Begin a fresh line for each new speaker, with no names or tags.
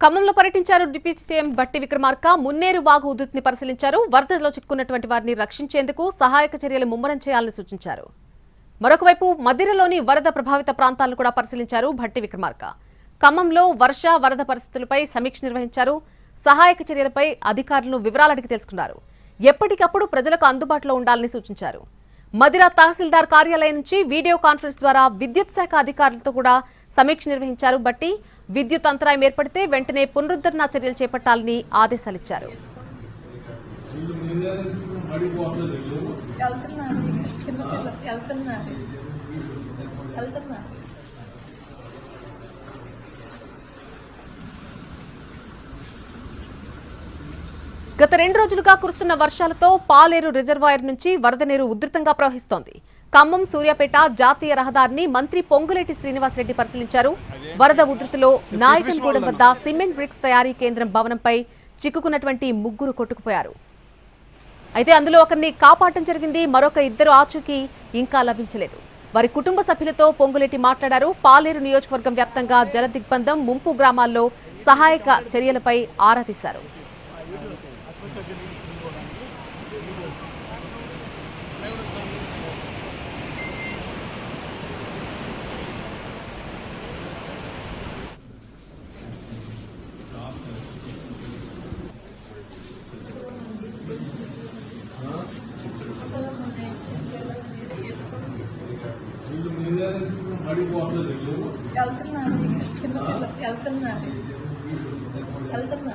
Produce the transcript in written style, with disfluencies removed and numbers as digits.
ఖమ్మంలో పర్యటించారు deputy CM బట్టి విక్రమార్క. మున్నేరు వాగు ఉధృతిని పరిశీలించారు. వరదలో చిక్కుకున్నటువంటి వారిని రక్షించేందుకు సహాయక చర్యలు ముమ్మరం చేయాలని సూచించారు. మరొకవైపు మదిరలోని వరద ప్రభావిత ప్రాంతాలను కూడా పరిశీలించారు భట్టి విక్రమార్క. ఖమ్మంలో వరద పరిస్థితులపై సమీక్ష నిర్వహించారు. సహాయక చర్యలపై అధికారులను వివరాలు అడిగి తెలుసుకున్నారు. ఎప్పటికప్పుడు ప్రజలకు అందుబాటులో ఉండాలని సూచించారు. మదిర తహసీల్దార్ కార్యాలయం నుంచి వీడియో కాన్ఫరెన్స్ ద్వారా విద్యుత్ శాఖ అధికారులతో కూడా సమీక్ష నిర్వహించారు. బట్టి విద్యుత్ అంతరాయం ఏర్పడితే వెంటనే పునరుద్ధరణ చర్యలు చేపట్టాలని ఆదేశాలిచ్చారు. గత 2 రోజులుగా కురుస్తున్న వర్షాలతో పాలేరు రిజర్వాయర్ నుంచి వరద నీరు ఉధృతంగా ప్రవహిస్తోంది. ఖమ్మం సూర్యాపేట జాతీయ రహదారిని మంత్రి పొంగులేటి శ్రీనివాసరెడ్డి పరిశీలించారు. వరద ఉధృతిలో నాయకన్గూడెం వద్ద సిమెంట్ బ్రిక్స్ తయారీ కేంద్రం భవనంపై చిక్కుకున్నటువంటి 3 కొట్టుకుపోయారు. అయితే అందులో ఒకరిని కాపాడటం జరిగింది. మరొక 2 ఆచూకీ ఇంకా లభించలేదు. వారి కుటుంబ సభ్యులతో పొంగులేటి మాట్లాడారు. పాలేరు నియోజకవర్గం వ్యాప్తంగా జల దిగ్బంధం, ముంపు గ్రామాల్లో సహాయక చర్యలపై ఆరా తీశారు.
వెళ్తున్నా